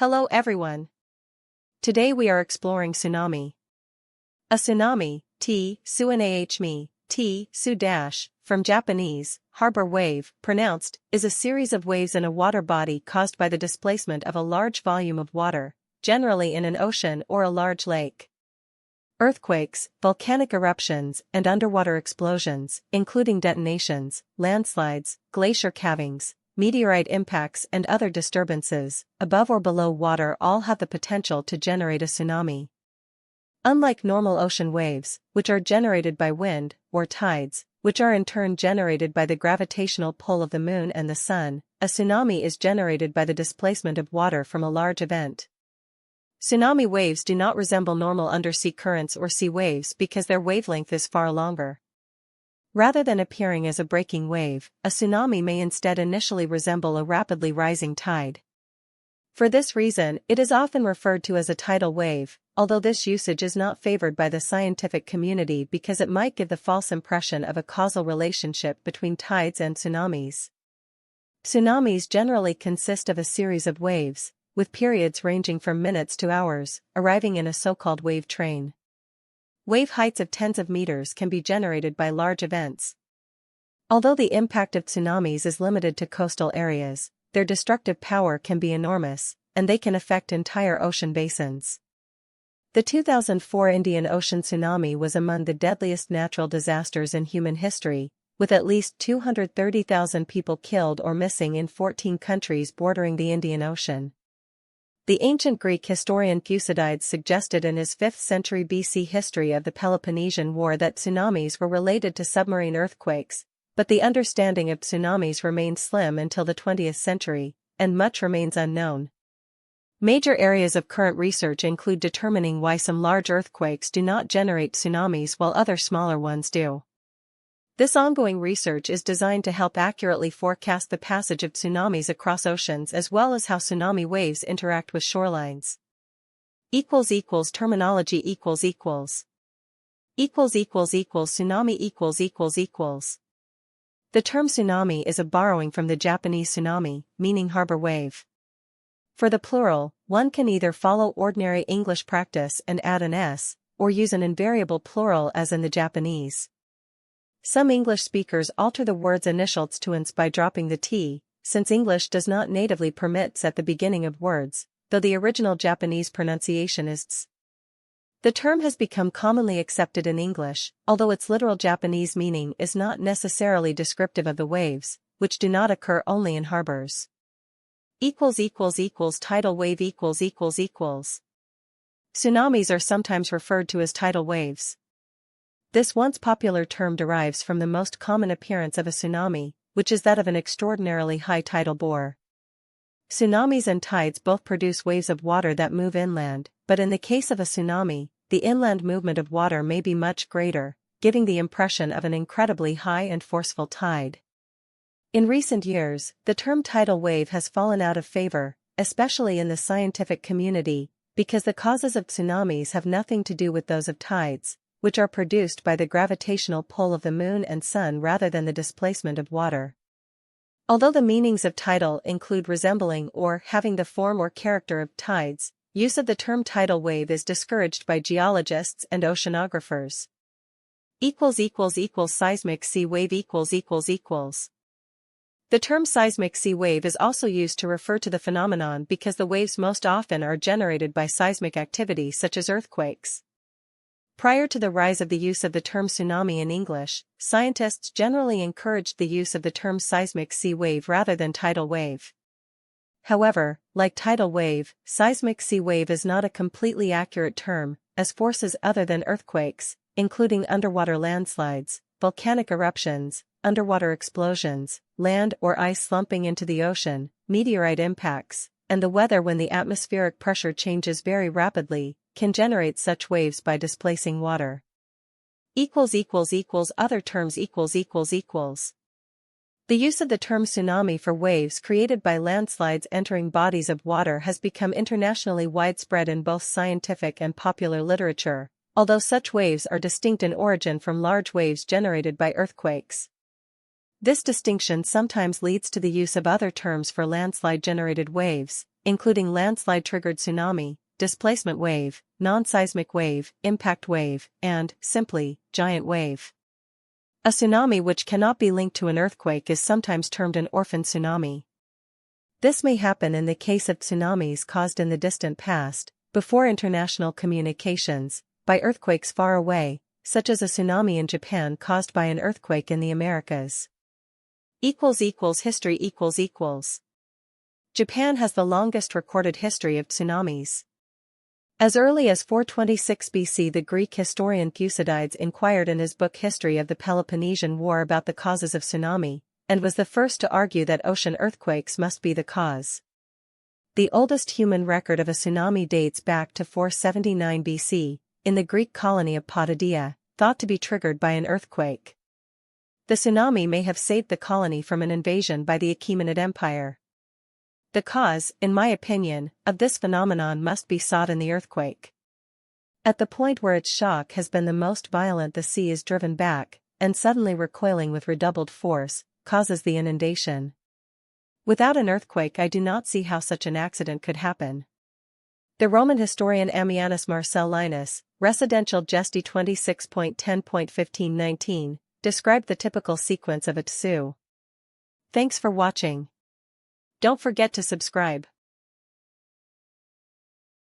Hello everyone. Today we are exploring tsunami. A tsunami, from Japanese, harbor wave, pronounced, is a series of waves in a water body caused by the displacement of a large volume of water, generally in an ocean or a large lake. Earthquakes, volcanic eruptions, and underwater explosions, including detonations, landslides, glacier calvings, meteorite impacts and other disturbances, above or below water all have the potential to generate a tsunami. Unlike normal ocean waves, which are generated by wind, or tides, which are in turn generated by the gravitational pull of the moon and the sun, a tsunami is generated by the displacement of water from a large event. Tsunami waves do not resemble normal undersea currents or sea waves because their wavelength is far longer. Rather than appearing as a breaking wave, a tsunami may instead initially resemble a rapidly rising tide. For this reason, it is often referred to as a tidal wave, although this usage is not favored by the scientific community because it might give the false impression of a causal relationship between tides and tsunamis. Tsunamis generally consist of a series of waves, with periods ranging from minutes to hours, arriving in a so-called wave train. Wave heights of tens of meters can be generated by large events. Although the impact of tsunamis is limited to coastal areas, their destructive power can be enormous, and they can affect entire ocean basins. The 2004 Indian Ocean tsunami was among the deadliest natural disasters in human history, with at least 230,000 people killed or missing in 14 countries bordering the Indian Ocean. The ancient Greek historian Thucydides suggested in his 5th century BC history of the Peloponnesian War that tsunamis were related to submarine earthquakes, but the understanding of tsunamis remained slim until the 20th century, and much remains unknown. Major areas of current research include determining why some large earthquakes do not generate tsunamis while other smaller ones do. This ongoing research is designed to help accurately forecast the passage of tsunamis across oceans as well as how tsunami waves interact with shorelines. Terminology Tsunami The term tsunami is a borrowing from the Japanese tsunami, meaning harbor wave. For the plural, one can either follow ordinary English practice and add an s, or use an invariable plural as in the Japanese. Some English speakers alter the word's initials to ns by dropping the t, since English does not natively permit s at the beginning of words, though the original Japanese pronunciation is ts. The term has become commonly accepted in English, although its literal Japanese meaning is not necessarily descriptive of the waves, which do not occur only in harbors. Tidal wave Tsunamis are sometimes referred to as tidal waves. This once popular term derives from the most common appearance of a tsunami, which is that of an extraordinarily high tidal bore. Tsunamis and tides both produce waves of water that move inland, but in the case of a tsunami, the inland movement of water may be much greater, giving the impression of an incredibly high and forceful tide. In recent years, the term tidal wave has fallen out of favor, especially in the scientific community, because the causes of tsunamis have nothing to do with those of tides, which are produced by the gravitational pull of the moon and sun rather than the displacement of water. Although the meanings of tidal include resembling or having the form or character of tides, use of the term tidal wave is discouraged by geologists and oceanographers. Seismic Sea Wave The term seismic sea wave is also used to refer to the phenomenon because the waves most often are generated by seismic activity such as earthquakes. Prior to the rise of the use of the term tsunami in English, scientists generally encouraged the use of the term seismic sea wave rather than tidal wave. However, like tidal wave, seismic sea wave is not a completely accurate term, as forces other than earthquakes, including underwater landslides, volcanic eruptions, underwater explosions, land or ice slumping into the ocean, meteorite impacts, and the weather when the atmospheric pressure changes very rapidly, can generate such waves by displacing water. Other terms The use of the term tsunami for waves created by landslides entering bodies of water has become internationally widespread in both scientific and popular literature, although such waves are distinct in origin from large waves generated by earthquakes. This distinction sometimes leads to the use of other terms for landslide-generated waves, including landslide-triggered tsunami, displacement wave, non-seismic wave, impact wave, and, simply, giant wave. A tsunami which cannot be linked to an earthquake is sometimes termed an orphan tsunami. This may happen in the case of tsunamis caused in the distant past, before international communications, by earthquakes far away, such as a tsunami in Japan caused by an earthquake in the Americas. History Japan has the longest recorded history of tsunamis. As early as 426 BC, the Greek historian Thucydides inquired in his book History of the Peloponnesian War about the causes of tsunami, and was the first to argue that ocean earthquakes must be the cause. The oldest human record of a tsunami dates back to 479 BC, in the Greek colony of Potidaea, thought to be triggered by an earthquake. The tsunami may have saved the colony from an invasion by the Achaemenid Empire. The cause, in my opinion, of this phenomenon must be sought in the earthquake. At the point where its shock has been the most violent, the sea is driven back, and suddenly recoiling with redoubled force, causes the inundation. Without an earthquake, I do not see how such an accident could happen. The Roman historian Ammianus Marcellinus, Residential Gesti 26.10.1519, described the typical sequence of a tsu. Thanks for watching. Don't forget to subscribe.